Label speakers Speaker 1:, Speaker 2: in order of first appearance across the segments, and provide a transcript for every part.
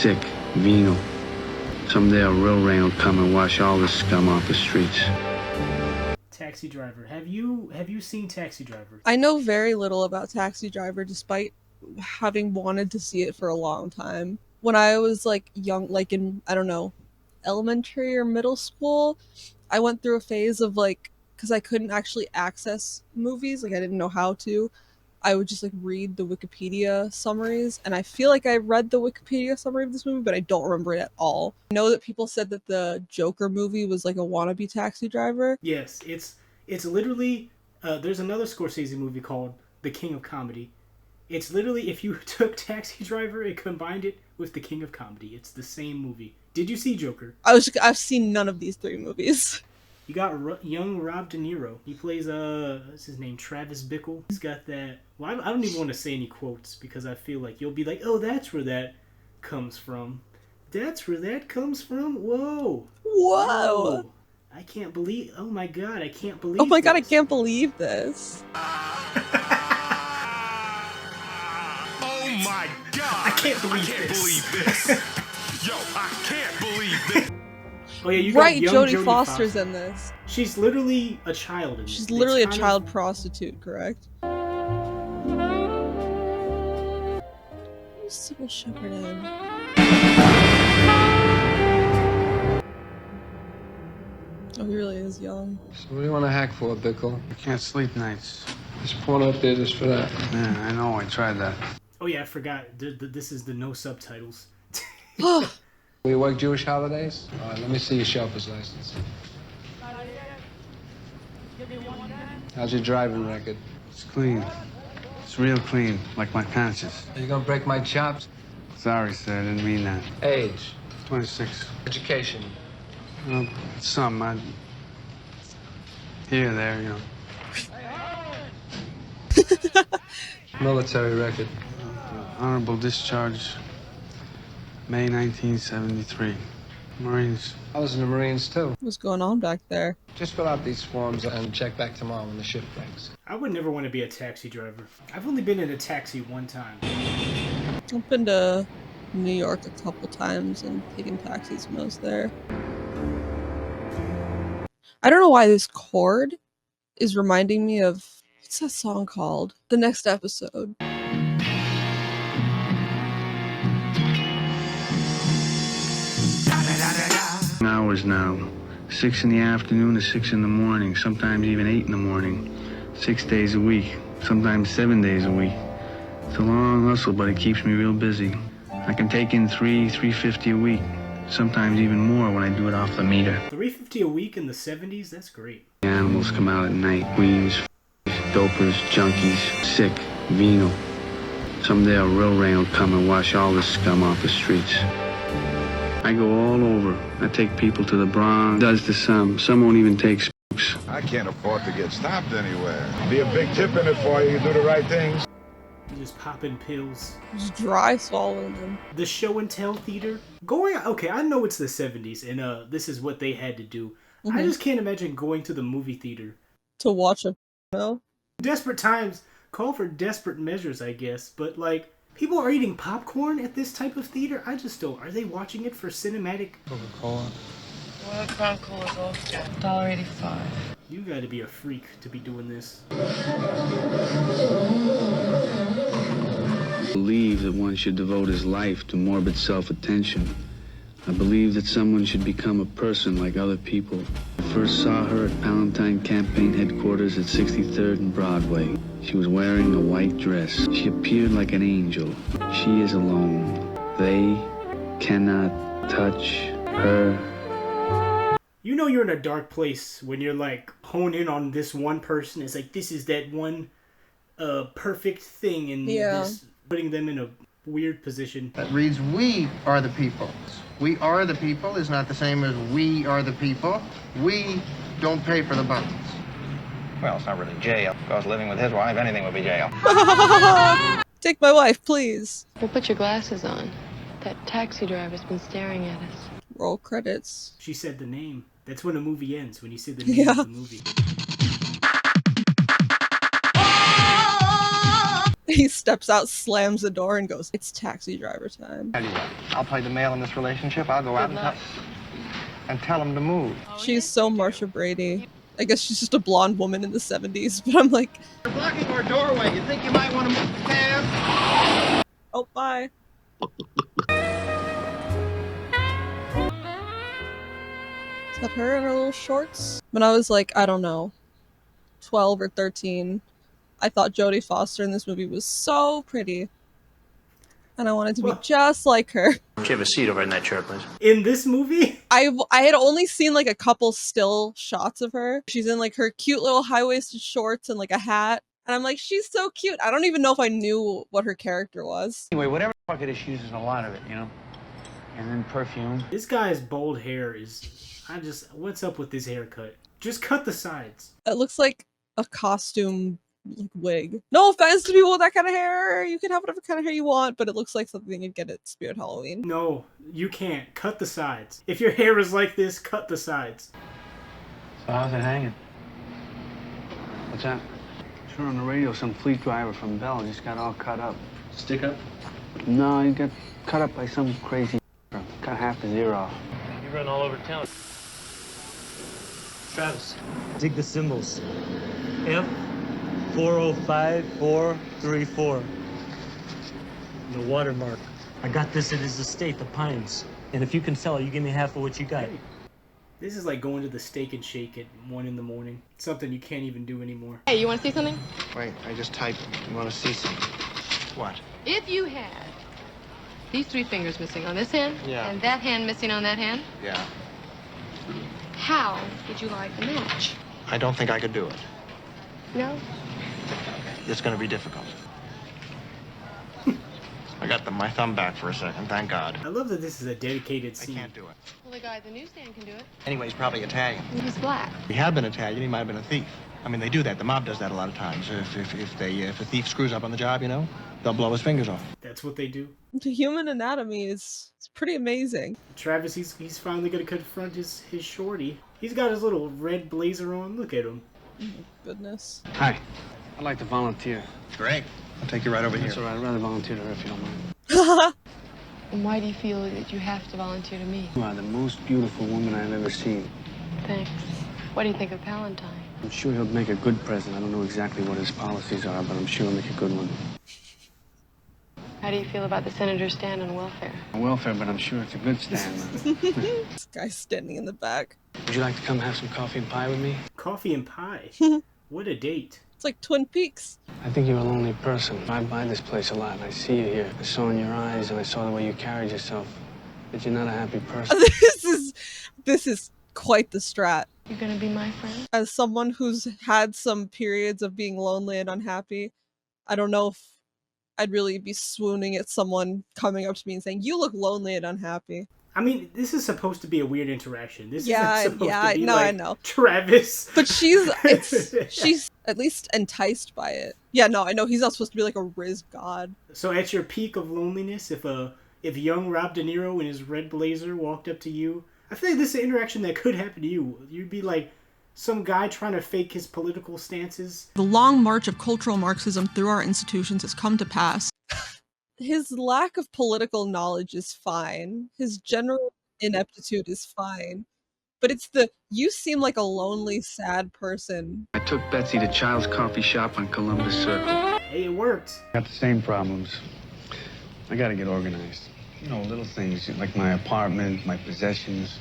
Speaker 1: sick, venal. Someday a real rain will come and wash all the scum off the streets.
Speaker 2: Taxi Driver. Have you seen Taxi Driver?
Speaker 3: I know very little about Taxi Driver, despite having wanted to see it for a long time. When I was like young, like in, I don't know, elementary or middle school, I went through a phase of like, because I couldn't actually access movies, like I didn't know how to, I would just like read the Wikipedia summaries, and I feel like I read the Wikipedia summary of this movie, but I don't remember it at all. I know that people said that the Joker movie was like a wannabe Taxi Driver.
Speaker 2: Yes, it's literally, there's another Scorsese movie called The King of Comedy. It's literally, if you took Taxi Driver and combined it with The King of Comedy, it's the same movie. Did you see Joker?
Speaker 3: I've seen none of these three movies.
Speaker 2: You got young Rob De Niro. He plays, what's his name, Travis Bickle. He's got that, well, I don't even want to say any quotes because I feel like you'll be like, oh, that's where that comes from. That's where that comes from? Whoa.
Speaker 3: Whoa.
Speaker 2: I can't believe, oh my god, I can't believe
Speaker 3: Oh my god, I
Speaker 2: this.
Speaker 3: can't believe this.
Speaker 4: Oh my god!
Speaker 2: I can't believe this.
Speaker 4: Yo, I can't believe this.
Speaker 2: Oh yeah, you got
Speaker 3: Right,
Speaker 2: young
Speaker 3: Jodie
Speaker 2: Jodie
Speaker 3: Foster's in this.
Speaker 2: She's literally a child in this.
Speaker 3: She's literally a
Speaker 2: It's
Speaker 3: child prostitute, correct? Who's Sybil Shepherd in? Oh, he really is young.
Speaker 5: So what do you want to hack for, Bickle?
Speaker 1: I can't sleep nights.
Speaker 5: There's porn up there just for that.
Speaker 1: Yeah, I know, I tried that.
Speaker 2: Oh yeah, I forgot. This is the no subtitles.
Speaker 5: We work Jewish holidays? All right, let me see your chauffeur's license. How's your driving record?
Speaker 1: It's clean. It's real clean, like my conscience.
Speaker 5: Are you gonna break my chops?
Speaker 1: Sorry, sir, I didn't mean that.
Speaker 5: Age.
Speaker 1: 26.
Speaker 5: Education.
Speaker 1: Some, here or there, you know.
Speaker 5: Military record.
Speaker 1: Honorable discharge, May 1973. Marines.
Speaker 5: I was in the Marines too.
Speaker 3: What's going on back there?
Speaker 5: Just fill out these forms and check back tomorrow when the shift breaks.
Speaker 2: I would never want to be a taxi driver. I've only been in a taxi one time.
Speaker 3: I've been to New York a couple times and taken taxis when I was there. I don't know why this chord is reminding me of, what's that song called? The Next Episode.
Speaker 1: Hours now. 6 in the afternoon to 6 in the morning, sometimes even 8 in the morning. 6 days a week, sometimes 7 days a week. It's a long hustle, but it keeps me real busy. I can take in $350 a week, sometimes even more when I do it off the meter.
Speaker 2: $350 a week in the 70s? That's great.
Speaker 1: The animals come out at night, queens, dopers, junkies, sick, venal. Someday a real rain will come and wash all the scum off the streets. I go all over. I take people to the Bronx, does to some won't even take spooks.
Speaker 6: I can't afford to get stopped anywhere. Be a big tip in it for you, do the right things.
Speaker 2: You just popping pills.
Speaker 3: Just dry swallowing them.
Speaker 2: The show and tell theater. Okay, I know it's the 70s, and this is what they had to do. I just can't imagine going to the movie theater.
Speaker 3: To watch a film?
Speaker 2: Desperate times call for desperate measures, I guess, but like, people are eating popcorn at this type of theater? I just don't. Are they watching it for cinematic?
Speaker 5: Coca-Cola.
Speaker 7: Well, the crown cola's off $1.85.
Speaker 2: You gotta be a freak to be doing this.
Speaker 1: I believe that one should devote his life to morbid self-attention. I believe that someone should become a person like other people. I first saw her at Palatine Campaign Headquarters at 63rd and Broadway. She was wearing a white dress. She appeared like an angel. She is alone. They cannot touch her.
Speaker 2: You know you're in a dark place when you're like hone in on this one person. It's like, this is that one perfect thing, and this, putting them in a weird position.
Speaker 8: That reads, we are the people. We are the people is not the same as we are the people. We don't pay for the buttons.
Speaker 9: Well, it's not really jail, because living with his wife, anything would be jail.
Speaker 3: Take my wife, please.
Speaker 7: Well, put your glasses on. That taxi driver's been staring at us.
Speaker 3: Roll credits.
Speaker 2: She said the name. That's when a movie ends, when you say the name of the movie.
Speaker 3: He steps out, slams the door, and goes, "It's taxi driver time."
Speaker 8: Tell you what, I'll play the male in this relationship. I'll go out and tell him to move.
Speaker 3: She's so Marsha Brady. I guess she's just a blonde woman in the 70s, but I'm like,
Speaker 8: You're blocking our doorway. You think you might want to move the cab?
Speaker 3: oh, bye. Is that her in her little shorts? When I was like, I don't know, 12 or 13, I thought Jodie Foster in this movie was so pretty. And I wanted to be just like her.
Speaker 10: Can you have a seat over in that chair, please?
Speaker 2: In this movie?
Speaker 3: I had only seen like a couple still shots of her. She's in like her cute little high-waisted shorts and like a hat. And I'm like, she's so cute. I don't even know if I knew what her character was.
Speaker 10: Anyway, whatever the fuck it is, she uses a lot of it, you know? And then perfume.
Speaker 2: This guy's bald hair is... what's up with this haircut? Just cut the sides.
Speaker 3: It looks like a costume like wig. No offense to people with that kind of hair. You can have whatever kind of hair you want, but it looks like something you'd get at Spirit Halloween.
Speaker 2: No, you can't. Cut the sides. If your hair is like this, cut the sides.
Speaker 1: So how's it hanging? What's that? Sure, on the radio, some fleet driver from Bell just got all cut up.
Speaker 10: Stick up?
Speaker 1: No, he got cut up by some crazy cut half his ear off.
Speaker 10: You run all over town. Travis, dig the symbols. F 405434. The watermark. I got this at his estate, the Pines. And if you can sell it, you give me half of what you got.
Speaker 2: Hey, this is like going to the Steak and Shake at 1 in the morning. Something you can't even do anymore.
Speaker 7: Hey, you want to see something?
Speaker 8: Wait, I just typed it. You want to see something? What?
Speaker 7: If you had these 3 fingers missing on this hand,
Speaker 8: Yeah.
Speaker 7: and that hand missing on that hand,
Speaker 8: Yeah.
Speaker 7: how would you like the match?
Speaker 8: I don't think I could do it.
Speaker 7: No?
Speaker 8: It's going to be difficult. I got my thumb back for a second, thank God.
Speaker 2: I love that this is a dedicated
Speaker 8: I
Speaker 2: scene.
Speaker 8: can't do it.
Speaker 7: Well, the guy at the newsstand can do it.
Speaker 8: Anyway, he's probably Italian.
Speaker 7: He's black.
Speaker 8: If he had been Italian, he might have been a thief. I mean, they do that. The mob does that a lot of times. If a thief screws up on the job, you know, they'll blow his fingers off.
Speaker 2: That's what they do.
Speaker 3: The human anatomy is pretty amazing.
Speaker 2: Travis, he's finally gonna confront his shorty. He's got his little red blazer on. Look at him.
Speaker 3: Oh my goodness.
Speaker 1: Hi. I'd like to volunteer.
Speaker 8: Great. I'll take you right over
Speaker 1: That's
Speaker 8: here.
Speaker 1: all right. I'd rather volunteer to her if you don't mind.
Speaker 7: And why do you feel that you have to volunteer to me?
Speaker 1: You are the most beautiful woman I've ever seen.
Speaker 7: Thanks. What do you think of Palantine?
Speaker 1: I'm sure he'll make a good president. I don't know exactly what his policies are, but I'm sure he'll make a good one.
Speaker 7: How do you feel about the senator's stand on welfare?
Speaker 1: Welfare, but I'm sure it's a good stand.
Speaker 3: This guy's standing in the back.
Speaker 1: Would you like to come have some coffee and pie with me?
Speaker 2: Coffee and pie. What a date.
Speaker 3: It's like Twin Peaks.
Speaker 1: I think you're a lonely person. I buy this place a lot, and I see you here. I saw in your eyes, and I saw the way you carried yourself, that you're not a happy person.
Speaker 3: This is quite the strat.
Speaker 7: You're gonna be my friend?
Speaker 3: As someone who's had some periods of being lonely and unhappy, I don't know if I'd really be swooning at someone coming up to me and saying, "You look lonely and unhappy."
Speaker 2: I mean, this is supposed to be a weird interaction. This
Speaker 3: Yeah,
Speaker 2: isn't supposed
Speaker 3: yeah,
Speaker 2: to be
Speaker 3: no,
Speaker 2: like
Speaker 3: I know.
Speaker 2: Travis.
Speaker 3: But she's at least enticed by it. Yeah, no, I know he's not supposed to be like a Riz god.
Speaker 2: So at your peak of loneliness, if young Rob De Niro in his red blazer walked up to you, I feel like this is an interaction that could happen to you. You'd be like some guy trying to fake his political stances.
Speaker 3: The long march of cultural Marxism through our institutions has come to pass. His lack of political knowledge is fine. His general ineptitude is fine. But it's you seem like a lonely, sad person.
Speaker 1: I took Betsy to Child's Coffee Shop on Columbus Circle.
Speaker 2: Hey, it worked.
Speaker 1: Got the same problems. I gotta get organized. You know, little things like my apartment, my possessions.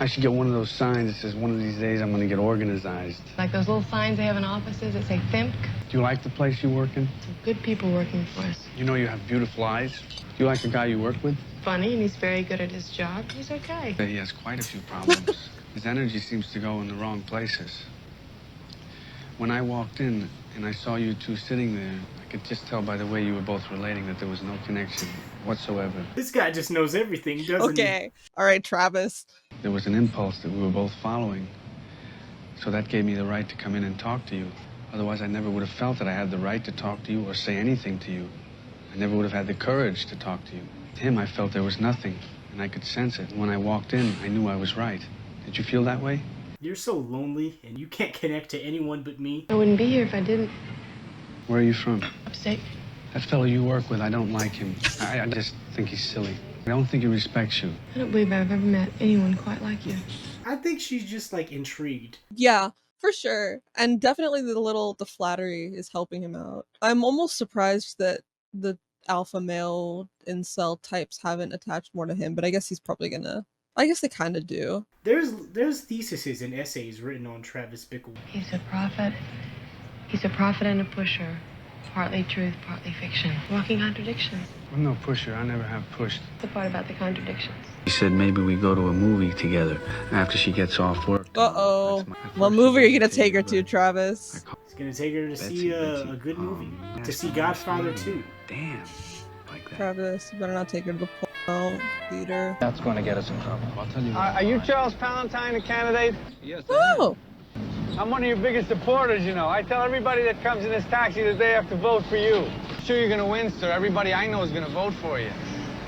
Speaker 1: I should get one of those signs that says one of these days I'm gonna get organized.
Speaker 7: Like those little signs they have in offices that say THIMP?
Speaker 1: Do you like the place you work in?
Speaker 7: Some good people working for us.
Speaker 1: You know you have beautiful eyes. Do you like the guy you work with?
Speaker 7: Funny, and he's very good at his job. He's okay.
Speaker 1: He has quite a few problems. His energy seems to go in the wrong places. When I walked in and I saw you two sitting there, I could just tell by the way you were both relating that there was no connection whatsoever.
Speaker 2: This guy just knows everything, doesn't he?
Speaker 3: Okay. All right, Travis.
Speaker 1: There was an impulse that we were both following. So that gave me the right to come in and talk to you. Otherwise, I never would have felt that I had the right to talk to you or say anything to you. I never would have had the courage to talk to you. To him, I felt there was nothing, and I could sense it. And when I walked in, I knew I was right. Did you feel that way?
Speaker 2: You're so lonely, and you can't connect to anyone but me.
Speaker 7: I wouldn't be here if I didn't.
Speaker 1: Where are you from?
Speaker 7: Upstate.
Speaker 1: That fellow you work with, I don't like him. I just think he's silly. I don't think he respects you.
Speaker 7: I don't believe I've ever met anyone quite like you.
Speaker 2: I think she's just like intrigued.
Speaker 3: Yeah, for sure. And definitely the flattery is helping him out. I'm almost surprised that the alpha male incel types haven't attached more to him, but I guess he's probably gonna. I guess they kind of do.
Speaker 2: There's theses and essays written on Travis Bickle.
Speaker 7: He's a prophet. He's a prophet and a pusher. Partly truth, partly fiction. Walking contradictions.
Speaker 1: I'm no pusher. I never have pushed.
Speaker 7: The part about the contradictions.
Speaker 1: He said maybe we go to a movie together after she gets off work.
Speaker 3: Uh-oh. What movie are you gonna take her to, Travis?
Speaker 2: He's gonna take her to see a good movie. To see Godfather 2.
Speaker 1: Damn. Like that.
Speaker 3: Travis, you better not take her to the porno theater.
Speaker 9: That's going to get us in trouble.
Speaker 1: I'll tell you.
Speaker 5: Are you Charles Palantine, the candidate?
Speaker 1: Yes.
Speaker 3: Oh!
Speaker 5: I'm one of your biggest supporters, you know. I tell everybody that comes in this taxi that they have to vote for you. I'm sure you're going to win, sir. Everybody I know is going to vote for you.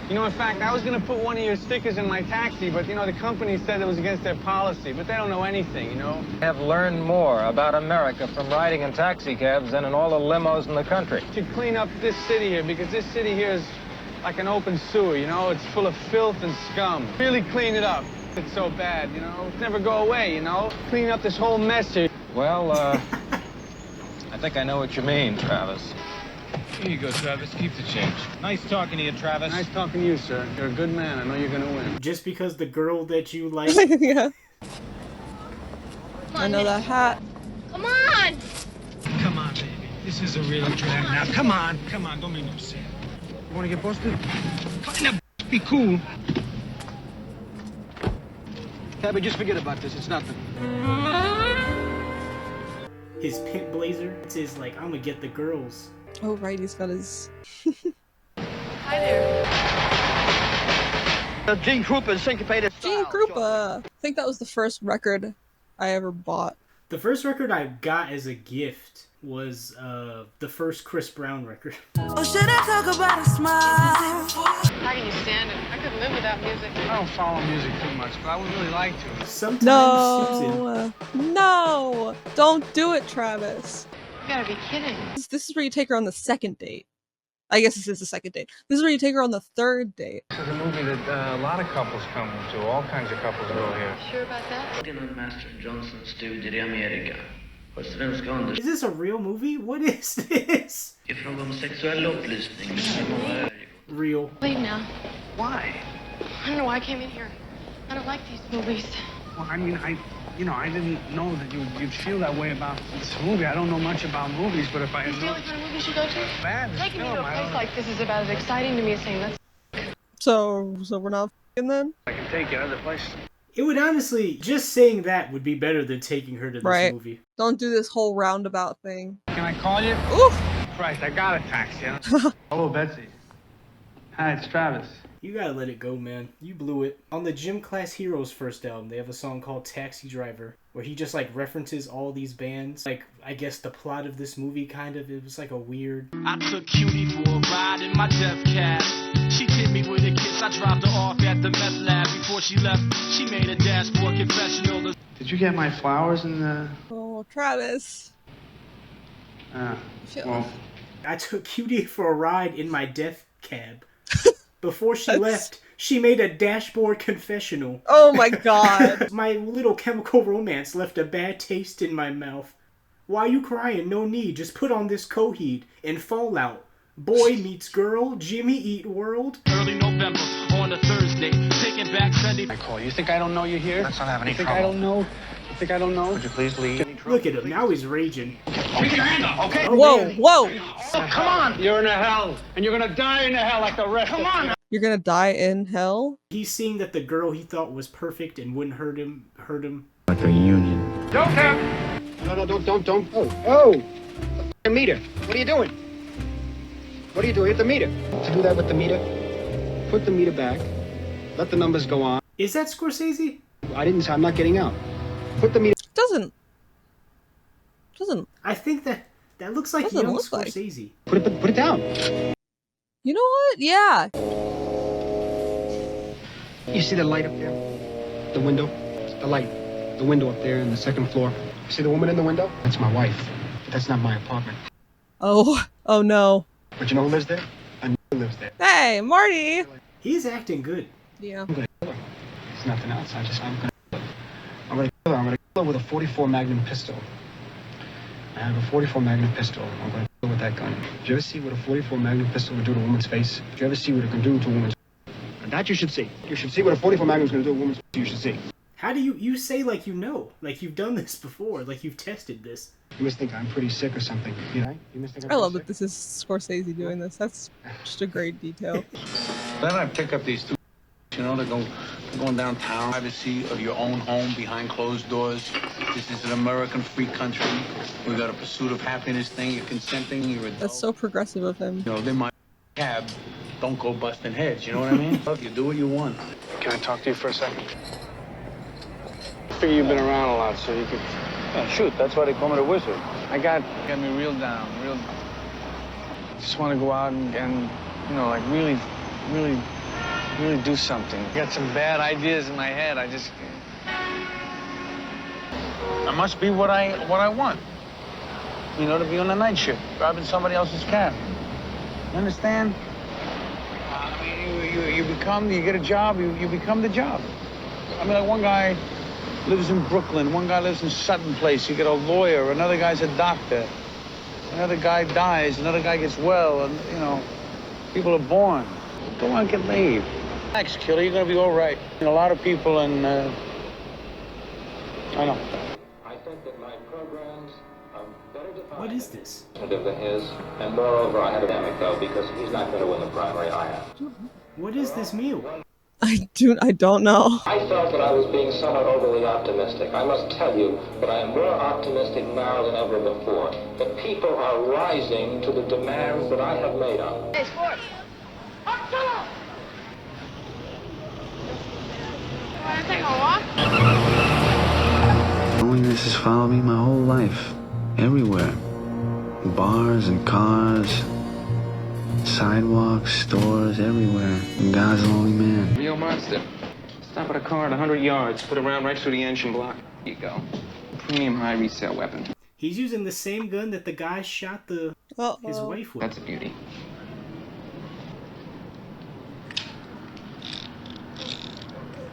Speaker 5: You know, in fact, I was going to put one of your stickers in my taxi, but, you know, the company said it was against their policy. But they don't know anything, you know.
Speaker 9: I have learned more about America from riding in taxi cabs than in all the limos in the country.
Speaker 5: You should clean up this city here, because this city here is like an open sewer, you know. It's full of filth and scum. Really clean it up. It's so bad, you know. It's never go away, you know. Clean up this whole mess here.
Speaker 9: Well, I think I know what you mean, Travis.
Speaker 1: Here you go, Travis. Keep the change.
Speaker 9: Nice talking to you, Travis.
Speaker 5: Nice talking to you, sir. You're a good man. I know you're going to win.
Speaker 2: Just because the girl that you like.
Speaker 3: Yeah. I know that hat.
Speaker 7: Come on!
Speaker 10: Come on, baby. This is a real drag now. Come on, don't make no sense.
Speaker 5: You want to get busted?
Speaker 10: Now, be cool.
Speaker 5: Tabby, just forget about this. It's nothing.
Speaker 2: His pimp blazer. It says like, I'm gonna get the girls.
Speaker 3: Oh, right, he's got his...
Speaker 7: Hi there.
Speaker 5: Gene Krupa's syncopated
Speaker 3: Gene Krupa! I think that was the first record I ever bought.
Speaker 2: The first record I got as a gift was the first Chris Brown record.
Speaker 11: Oh, should I talk about a smile?
Speaker 7: How can you stand it? I couldn't live without music.
Speaker 5: I don't follow music too much, but I would really like to.
Speaker 2: Sometimes
Speaker 3: No! No! Don't do it, Travis.
Speaker 7: You gotta be kidding.
Speaker 3: This is where you take her on the second date. I guess this is the second date. This is where you take her on the third date.
Speaker 9: This is a movie that a lot of couples come to. All kinds of couples go here.
Speaker 7: Sure about that?
Speaker 12: Master Johnsons studier i Amerika. Och svenska under...
Speaker 2: Is this a real movie? What is this?
Speaker 12: I fråga om sexuell upplysning.
Speaker 2: Real.
Speaker 7: Leave now.
Speaker 5: Why?
Speaker 7: I don't know why I came in here. I don't like these movies.
Speaker 5: Well, I mean, I didn't know that you'd feel that way about this movie. I don't know much about movies, but if I...
Speaker 7: Is the only kind of movies you go to?
Speaker 5: Bad.
Speaker 7: Taking me to a place like this is about as exciting to me as saying let's...
Speaker 3: So we're not f***ing then?
Speaker 5: I can take you other places.
Speaker 2: It would honestly, just saying that would be better than taking her to this movie.
Speaker 3: Don't do this whole roundabout thing.
Speaker 5: Can I call you?
Speaker 3: Oof!
Speaker 5: Christ, I got a taxi. Hello, Betsy. Hi, it's Travis.
Speaker 2: You gotta let it go, man. You blew it. On the Gym Class Heroes first album, they have a song called Taxi Driver, where he just like references all these bands. Like, I guess the plot of this movie kind of, it was like a weird...
Speaker 4: I took Cutie for a ride in my death cab. She hit me with a kiss. I dropped her off at the meth lab. Before she left, she made a dashboard confessional.
Speaker 5: Did you get my flowers in the...
Speaker 3: Oh, Travis.
Speaker 5: Well...
Speaker 2: I took Cutie for a ride in my death cab. Before she left, she made a dashboard confessional.
Speaker 3: Oh my god.
Speaker 2: My little chemical romance left a bad taste in my mouth. Why you crying? No need. Just put on this Coheed and Fallout. Boy meets girl, Jimmy Eat World.
Speaker 4: Early November on a Thursday, taking back Sunday.
Speaker 5: I call you. You think I don't know you're here?
Speaker 9: Let's not have any
Speaker 5: You think
Speaker 9: trouble.
Speaker 5: I don't know? You think I don't know?
Speaker 9: Would you please leave?
Speaker 2: Look at him. Now he's raging.
Speaker 5: Take your hand up, okay?
Speaker 2: Oh,
Speaker 3: Whoa,
Speaker 2: man.
Speaker 3: whoa!
Speaker 5: Oh, come on! You're in a hell, and you're gonna die in a hell like the rest of them.
Speaker 3: You're gonna die in hell?
Speaker 2: He's seeing that the girl he thought was perfect and wouldn't hurt him.
Speaker 1: Like a union.
Speaker 5: Don't have... No, don't. Oh! The meter. What are you doing? What are you doing? Hit the meter. To do that with the meter, put the meter back. Let the numbers go on.
Speaker 2: Is that Scorsese?
Speaker 5: I'm not getting out. Put the meter...
Speaker 3: Doesn't.
Speaker 2: I think that looks like
Speaker 3: Doesn't
Speaker 2: young
Speaker 3: look like.
Speaker 2: Scorsese.
Speaker 5: Put it down.
Speaker 3: You know what? Yeah.
Speaker 5: You see the light up there? The window? The light. The window up there in the second floor. You see the woman in the window? That's my wife. But that's not my apartment.
Speaker 3: Oh no.
Speaker 13: But you know who lives there? I know who lives there.
Speaker 3: Hey, Marty!
Speaker 2: He's acting good.
Speaker 3: Yeah.
Speaker 13: I'm gonna kill her. It's nothing else. I'm gonna kill her. I'm gonna kill her with a 44 Magnum pistol. I have a 44 Magnum pistol. I'm gonna kill her with that gun. Did you ever see what a 44 Magnum pistol would do to a woman's face? Did you ever see what it can do to a woman's face? And that you should see. You should see what a 44 Magnum is gonna do to a woman's face. You should see.
Speaker 2: How do you say like you know? Like you've done this before, like you've tested this.
Speaker 13: You must think I'm pretty sick or something. You know? You must think I'm
Speaker 3: I love
Speaker 13: pretty
Speaker 3: that this is Scorsese doing this. That's just a great detail.
Speaker 14: Then I pick up these two, you know, they're going downtown, privacy of your own home behind closed doors. This is an American free country. We got a pursuit of happiness thing. You're consenting. You're adult.
Speaker 3: That's so progressive of him.
Speaker 14: You know, they're my cab. Don't go busting heads. You know what I mean? Look, you do what you want.
Speaker 5: Can I talk to you for a second? I figure you've been around a lot, so you could...
Speaker 14: Yeah, shoot, that's why they call me the wizard.
Speaker 5: I got me real down, real... Just want to go out and, you know, like really do something. I got some bad ideas in my head. I
Speaker 14: must be what I want. You know, to be on the night shift, driving somebody else's cab. You understand? I mean, you get a job, you become the job. I mean, like one guy lives in Brooklyn, one guy lives in Sutton Place. You get a lawyer, another guy's a doctor. Another guy dies, another guy gets well, and, you know, people are born. Go on, get laid. Relax, killer, you're gonna be all right. And a lot of people, and, I know.
Speaker 9: I think that my programs are better defined.
Speaker 2: What is this?
Speaker 9: Than his, and moreover, I have a dynamic though, because he's not going to win the primary. I am.
Speaker 2: What is this meal?
Speaker 3: I don't know.
Speaker 9: I felt that I was being somewhat overly optimistic. I must tell you that I am more optimistic now than ever before. That people are rising to the demands that I have made of them.
Speaker 11: Hey, Sport! Want to take a walk?
Speaker 1: Loneliness has followed me my whole life. Everywhere. Bars and cars. Sidewalks, stores, everywhere. And God's a lonely man.
Speaker 15: Real monster. Stop at a car at 100 yards. Put a round right through the engine block. Here you go. Premium high resale weapon.
Speaker 2: He's using the same gun that the guy shot his wife with.
Speaker 15: That's a beauty.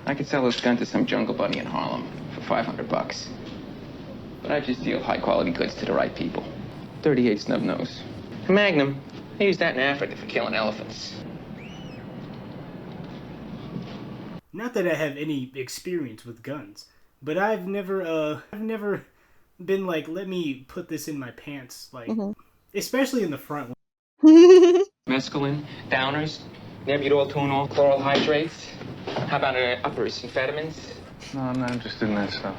Speaker 15: I could sell this gun to some jungle bunny in Harlem for $500. But I just deal high-quality goods to the right people. 38 snub nose. A Magnum. They use that in Africa for killing elephants.
Speaker 2: Not that I have any experience with guns, but I've never been like, let me put this in my pants, like, especially in the front.
Speaker 15: Mescaline, downers, nebutalol, chloral hydrates. How about uppers, amphetamines?
Speaker 5: No, I'm not interested in that stuff.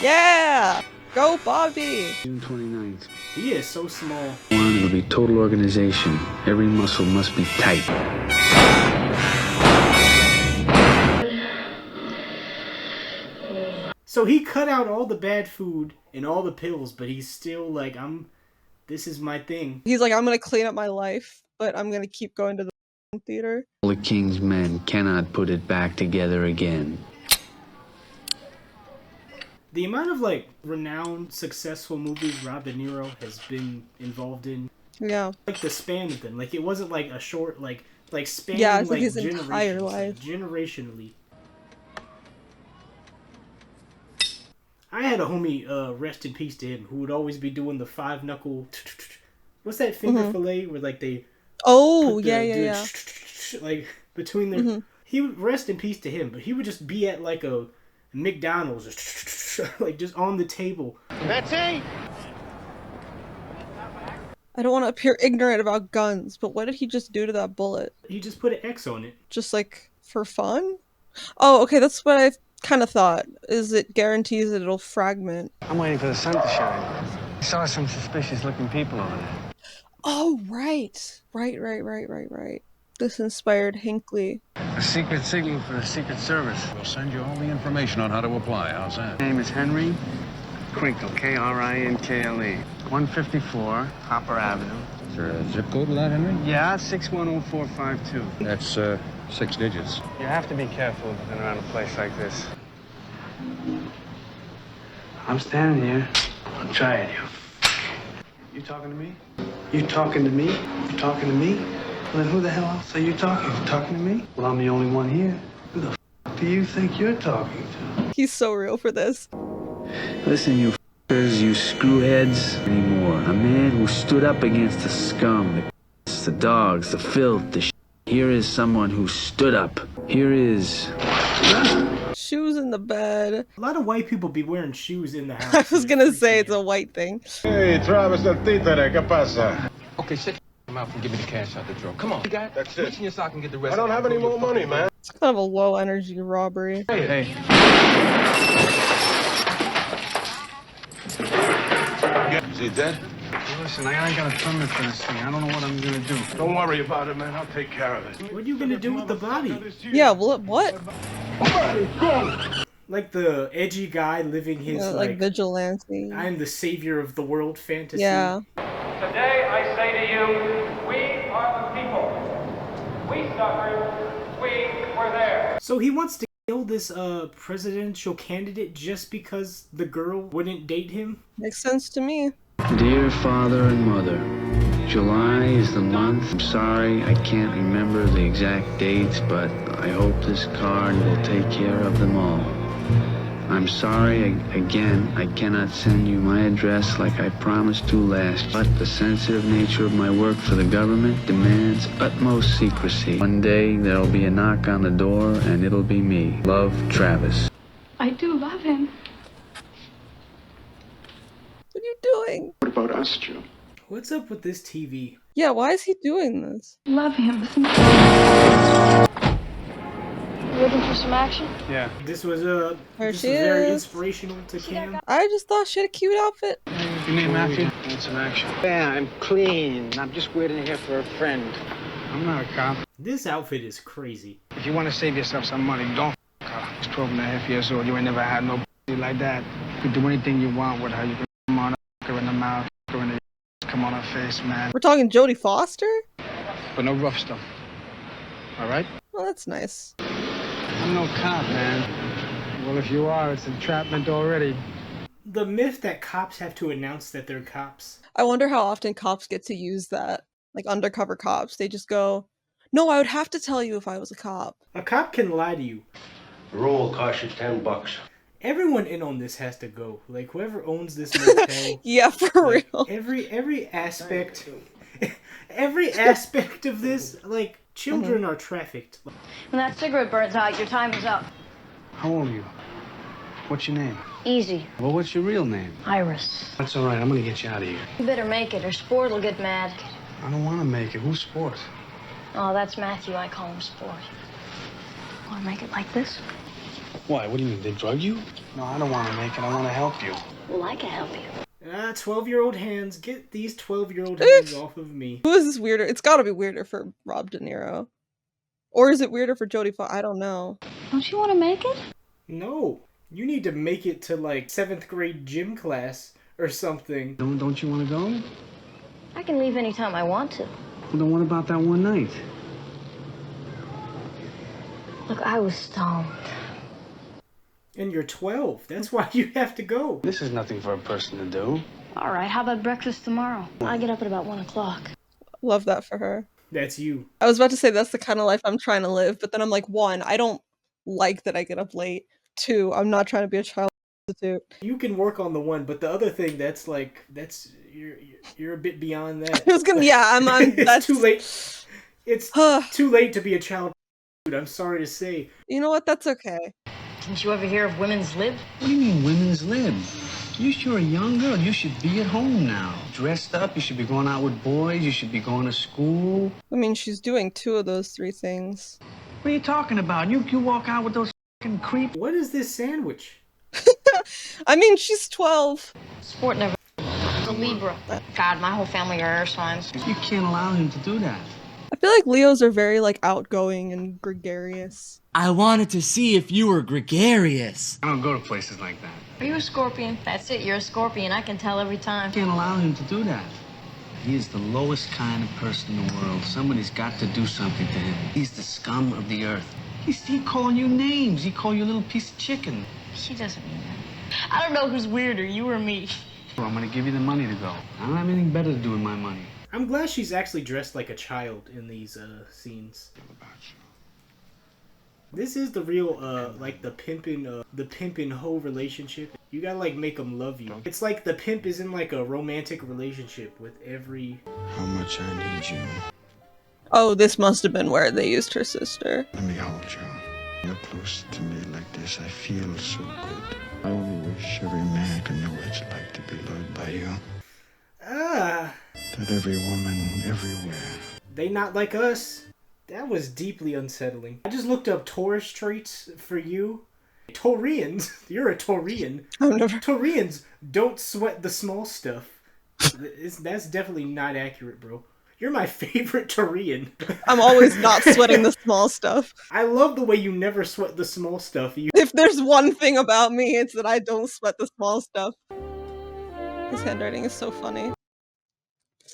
Speaker 3: Yeah! Go, Bobby!
Speaker 1: June 29th.
Speaker 2: He is so small.
Speaker 1: One, it'll be total organization. Every muscle must be tight.
Speaker 2: So he cut out all the bad food and all the pills, but he's still like, this is my thing.
Speaker 3: He's like, I'm gonna clean up my life, but I'm gonna keep going to the theater.
Speaker 1: All the king's men cannot put it back together again.
Speaker 2: The amount of, like, renowned, successful movies Robert Deniro has been involved in.
Speaker 3: Yeah.
Speaker 2: Like, the span of them. Like, it wasn't, like, a short, like span,
Speaker 3: yeah, it's like his entire life.
Speaker 2: Generationally. I had a homie, rest in peace to him, who would always be doing the 5-knuckle... What's that finger fillet where, like, they...
Speaker 3: Oh, yeah.
Speaker 2: Like, between their... He would rest in peace to him, but he would just be at, like, a McDonald's, like, just on the table.
Speaker 5: Betsy!
Speaker 3: I don't want to appear ignorant about guns, but what did he just do to that bullet?
Speaker 2: He just put an X on it.
Speaker 3: Just, like, for fun? Oh, okay, that's what I kind of thought. Is it guarantees that it'll fragment?
Speaker 5: I'm waiting for the sun to shine. I saw some suspicious-looking people over there.
Speaker 3: Oh, right. Right. This inspired Hinckley.
Speaker 5: A secret signal for the Secret Service.
Speaker 14: We'll send you all the information on how to apply. How's that?
Speaker 5: Name is Henry Krinkle, Krinkle. 154 Hopper Avenue.
Speaker 14: Is there a zip code with that, Henry?
Speaker 5: Yeah, 610452.
Speaker 14: That's 6 digits.
Speaker 5: You have to be careful around a place like this. I'm standing here. I'm trying you.
Speaker 13: You talking to me? You talking to me? You talking to me? Well, then who the hell else are you talking to? You talking to me? Well, I'm the only one here. Who the do you think you're talking to?
Speaker 3: He's so real for this.
Speaker 1: Listen, you f***ers, you screwheads anymore. A man who stood up against the scum, the dogs, the filth, the shit. Here is someone who stood up. Here is...
Speaker 3: Shoes in the bed.
Speaker 2: A lot of white people be wearing shoes in the house.
Speaker 3: I was gonna say it's a white thing.
Speaker 6: Hey, Travis el títere, ¿qué pasa?
Speaker 16: Okay, shut your mouth and give me the cash out the drawer. Come on. You got it?
Speaker 6: That's
Speaker 16: Reach
Speaker 6: it.
Speaker 16: in your sock and get the rest.
Speaker 6: I don't have any more money, man.
Speaker 3: It's kind of a low energy robbery.
Speaker 16: Hey.
Speaker 6: Is he dead?
Speaker 13: Listen, I ain't got a permit for this thing. I don't know what I'm gonna do.
Speaker 6: Don't worry about it, man. I'll take care of it.
Speaker 2: What are you gonna do with the body?
Speaker 3: Yeah, what?
Speaker 2: Like the edgy guy living his
Speaker 3: like vigilante.
Speaker 2: I am the savior of the world fantasy.
Speaker 3: Yeah.
Speaker 17: Today I say to you, we are the people. We suffered. We were there.
Speaker 2: So he wants to kill this presidential candidate just because the girl wouldn't date him?
Speaker 3: Makes sense to me.
Speaker 1: Dear father and mother, July is the month. I'm sorry, I can't remember the exact dates, but I hope this card will take care of them all. I'm sorry, again, I cannot send you my address like I promised to last, but the sensitive nature of my work for the government demands utmost secrecy. One day, there'll be a knock on the door, and it'll be me. Love, Travis.
Speaker 7: I do love him.
Speaker 3: What are you doing?
Speaker 6: What about us, Joe?
Speaker 2: What's up with this TV?
Speaker 3: Yeah, why is he doing this?
Speaker 7: Love him.
Speaker 11: Looking for some action?
Speaker 13: Yeah.
Speaker 2: This was
Speaker 3: she
Speaker 2: very
Speaker 3: is.
Speaker 2: inspirational to Cam.
Speaker 3: I just thought she had a cute outfit.
Speaker 13: You name Matthew?
Speaker 5: Need some action. Yeah, I'm clean. I'm just waiting here for a friend.
Speaker 13: I'm not a cop.
Speaker 2: This outfit is crazy.
Speaker 13: If you want to save yourself some money, don't f*** her. He's 12 and a half years old. You ain't never had no like that. You can do anything you want with her. You can come on her in the mouth, her in the come on her face, man.
Speaker 3: We're talking Jodie Foster?
Speaker 13: But no rough stuff. All right?
Speaker 3: Well, that's nice.
Speaker 13: I'm no cop, man. Well, if you are, it's entrapment already.
Speaker 2: The myth that cops have to announce that they're cops.
Speaker 3: I wonder how often cops get to use that. Like undercover cops. They just go, no, I would have to tell you if I was a cop.
Speaker 2: A cop can lie to you.
Speaker 18: The roll costs you $10.
Speaker 2: Everyone in on this has to go. Like whoever owns this motel.
Speaker 3: Yeah, for real.
Speaker 2: Every aspect of this, like children are trafficked.
Speaker 11: When that cigarette burns out, your time is up.
Speaker 13: How old are you? What's your name?
Speaker 11: Easy.
Speaker 13: Well, what's your real name?
Speaker 11: Iris.
Speaker 13: That's all right. I'm gonna get you out of here.
Speaker 11: You better make it or Sport will get mad.
Speaker 13: I don't want to make it. Who's Sport?
Speaker 11: Oh, that's Matthew. I call him Sport. Want to make it like this?
Speaker 13: Why? What do you mean? They drug you? No, I don't want to make it. I want to help you.
Speaker 11: Well, I can help you.
Speaker 2: 12-year-old hands. Get these 12-year-old hands off of me.
Speaker 3: Who is this weirder? It's gotta be weirder for Rob De Niro. Or is it weirder for Jodie Foster? I don't know.
Speaker 11: Don't you want to make it?
Speaker 2: No. You need to make it to like 7th grade gym class or something.
Speaker 13: Don't you want to go?
Speaker 11: I can leave anytime I want to.
Speaker 13: Well, then what about that one night?
Speaker 11: Look, I was stoned.
Speaker 2: And you're 12. That's why you have to go.
Speaker 13: This is nothing for a person to do.
Speaker 11: All right, how about breakfast tomorrow? I get up at about 1 o'clock.
Speaker 3: Love that for her.
Speaker 2: That's you.
Speaker 3: I was about to say that's the kind of life I'm trying to live, but then I'm like, 1, I don't like that I get up late. 2, I'm not trying to be a child prostitute.
Speaker 2: You can work on the 1, but the other thing, that's you're a bit beyond that.
Speaker 3: I was gonna, yeah, I'm that's
Speaker 2: too late. It's too late to be a child prostitute. I'm sorry to say.
Speaker 3: You know what? That's okay.
Speaker 11: Didn't you ever hear of women's lib?
Speaker 18: What do you mean, women's lib? You're a young girl. You should be at home now. Dressed up. You should be going out with boys. You should be going to school.
Speaker 3: I mean, she's doing 2 of those 3 things.
Speaker 18: What are you talking about? You walk out with those fucking creep.
Speaker 2: What is this sandwich?
Speaker 3: I mean, she's 12.
Speaker 11: Sport never. A Libra. God, my whole family are air signs.
Speaker 18: You can't allow him to do that.
Speaker 3: I feel like Leos are very, like, outgoing and gregarious.
Speaker 19: I wanted to see if you were gregarious.
Speaker 13: I don't go to places like that.
Speaker 11: Are you a scorpion? That's it, you're a scorpion. I can tell every time.
Speaker 18: You can't allow him to do that. He is the lowest kind of person in the world. Somebody's got to do something to him. He's the scum of the earth. He calling you names. He call you a little piece of chicken.
Speaker 11: She doesn't mean that. I don't know who's weirder, you or me.
Speaker 18: I'm gonna give you the money to go. I don't have anything better to do with my money.
Speaker 2: I'm glad she's actually dressed like a child in these scenes. This is the real like the pimp and hoe relationship. You gotta like make them love you. It's like the pimp is in like a romantic relationship with every.
Speaker 13: How much I need you.
Speaker 3: Oh, this must have been where they used her sister.
Speaker 13: Let me hold you. You're close to me like this. I feel so good. I only wish every man could know what it's like to be loved by you.
Speaker 2: Ah.
Speaker 13: That every woman everywhere.
Speaker 2: They not like us. That was deeply unsettling. I just looked up tourist traits for you. Taurians. You're a Taurian. Taurians don't sweat the small stuff. That's definitely not accurate, bro. You're my favorite Taurian.
Speaker 3: I'm always not sweating the small stuff.
Speaker 2: I love the way you never sweat the small stuff.
Speaker 3: If there's one thing about me, it's that I don't sweat the small stuff. His handwriting is so funny.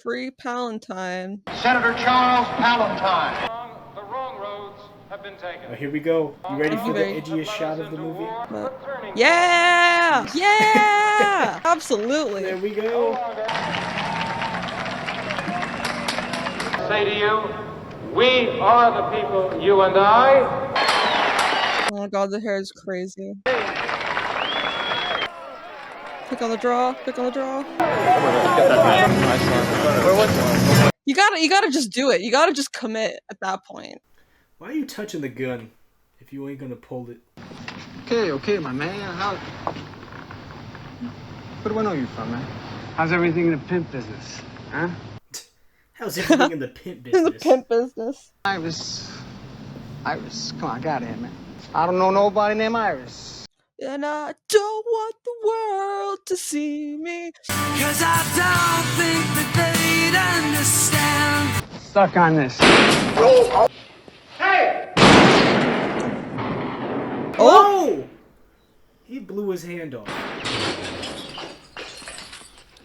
Speaker 3: Free Palantine.
Speaker 17: Senator Charles Palantine. The wrong roads have been taken.
Speaker 2: Oh, here we go. You ready for the edgiest shot of the movie?
Speaker 3: Yeah! Yeah! Absolutely.
Speaker 2: There we go.
Speaker 17: Say to you, we are the people, you and I.
Speaker 3: Oh my god, the hair is crazy. Click on the draw, click on the draw. You gotta just do it. You gotta just commit at that point.
Speaker 2: Why are you touching the gun if you ain't gonna pull it?
Speaker 13: Okay, my man. Where do I know you from, man? How's everything in the pimp business? Huh?
Speaker 2: How's everything in the pimp business?
Speaker 3: In the pimp business.
Speaker 13: Iris, come on, get out of here, man. I don't know nobody named Iris.
Speaker 3: And I don't want the world to see me.
Speaker 19: 'Cause I don't think that they'd understand.
Speaker 13: Stuck on this.
Speaker 17: Hey!
Speaker 2: Oh! He blew his hand off.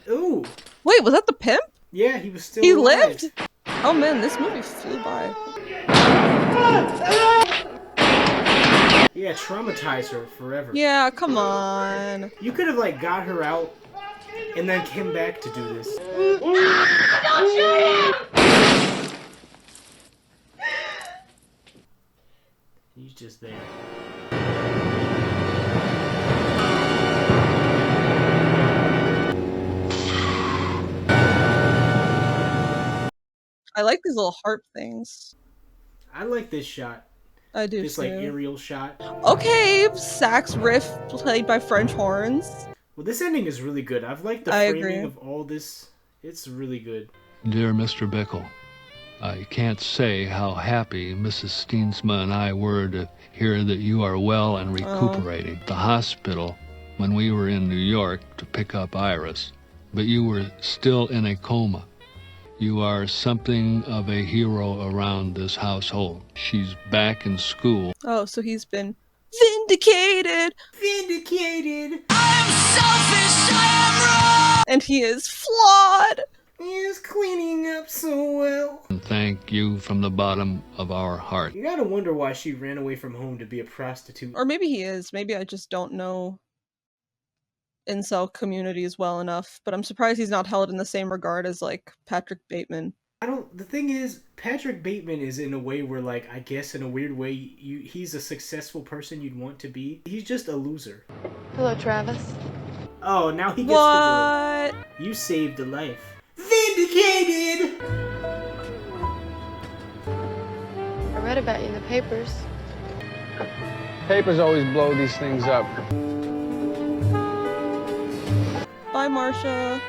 Speaker 2: Ooh.
Speaker 3: Wait, was that the pimp?
Speaker 2: Yeah, he was still
Speaker 3: He
Speaker 2: alive.
Speaker 3: lived? Oh man, this movie flew by.
Speaker 2: Yeah, traumatize her forever.
Speaker 3: Yeah, come on.
Speaker 2: You could have like got her out and then came back to do this.
Speaker 17: Don't shoot him!
Speaker 2: He's just there.
Speaker 3: I like these little harp things.
Speaker 2: I like this shot.
Speaker 3: I do
Speaker 2: This
Speaker 3: too.
Speaker 2: like aerial shot.
Speaker 3: Okay, sax riff played by French horns.
Speaker 2: Well, this ending is really good. I've liked the framing of all this. It's really good.
Speaker 20: Dear Mr. Bickle, I can't say how happy Mrs. Steensma and I were to hear that you are well and recuperating. The hospital, when we were in New York to pick up Iris, but you were still in a coma. You are something of a hero around this household. She's back in school.
Speaker 3: Oh, so he's been vindicated.
Speaker 2: Vindicated.
Speaker 19: I am selfish, I am wrong.
Speaker 3: And he is flawed.
Speaker 2: He is cleaning up so well.
Speaker 20: And thank you from the bottom of our heart.
Speaker 2: You gotta wonder why she ran away from home to be a prostitute.
Speaker 3: Or maybe he is. Maybe I just don't know incel communities well enough, but I'm surprised he's not held in the same regard as like Patrick Bateman.
Speaker 2: The thing is, Patrick Bateman is in a way where, like, I guess in a weird way, he's a successful person you'd want to be. He's just a loser.
Speaker 7: Hello, Travis.
Speaker 2: Oh, now he gets the girl. You saved a life. Vindicated!
Speaker 7: I read about you in the papers.
Speaker 5: Papers always blow these things up.
Speaker 3: Bye, Marsha.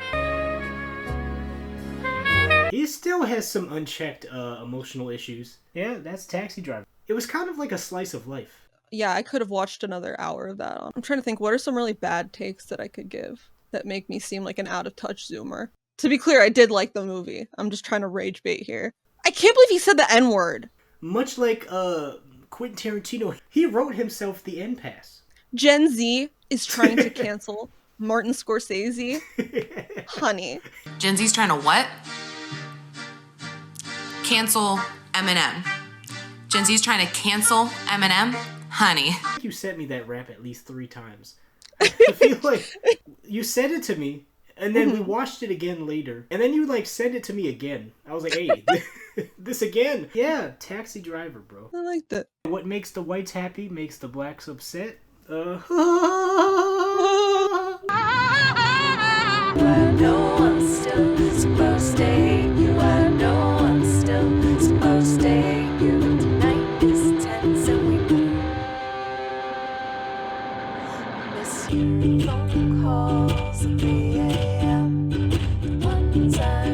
Speaker 2: He still has some unchecked emotional issues. Yeah, that's Taxi Driver. It was kind of like a slice of life.
Speaker 3: Yeah, I could have watched another hour of that. I'm trying to think, what are some really bad takes that I could give that make me seem like an out-of-touch Zoomer? To be clear, I did like the movie. I'm just trying to rage bait here. I can't believe he said the N-word.
Speaker 2: Much like Quentin Tarantino, he wrote himself the N-Pass.
Speaker 3: Gen Z is trying to cancel Martin Scorsese. Honey.
Speaker 21: Gen Z's trying to what? Cancel Eminem. Gen Z's trying to cancel Eminem? Honey.
Speaker 2: I think you sent me that rap at least 3 times. I feel like you said it to me, And then we watched it again later. And then you, like, sent it to me again. I was like, hey, this again. Yeah, Taxi Driver, bro.
Speaker 3: I like that.
Speaker 2: What makes the whites happy makes the blacks upset.
Speaker 19: I know I'm still supposed to hate you. I know I'm still supposed to hate you. Tonight is tense and we miss your phone calls at 3 a.m. The ones I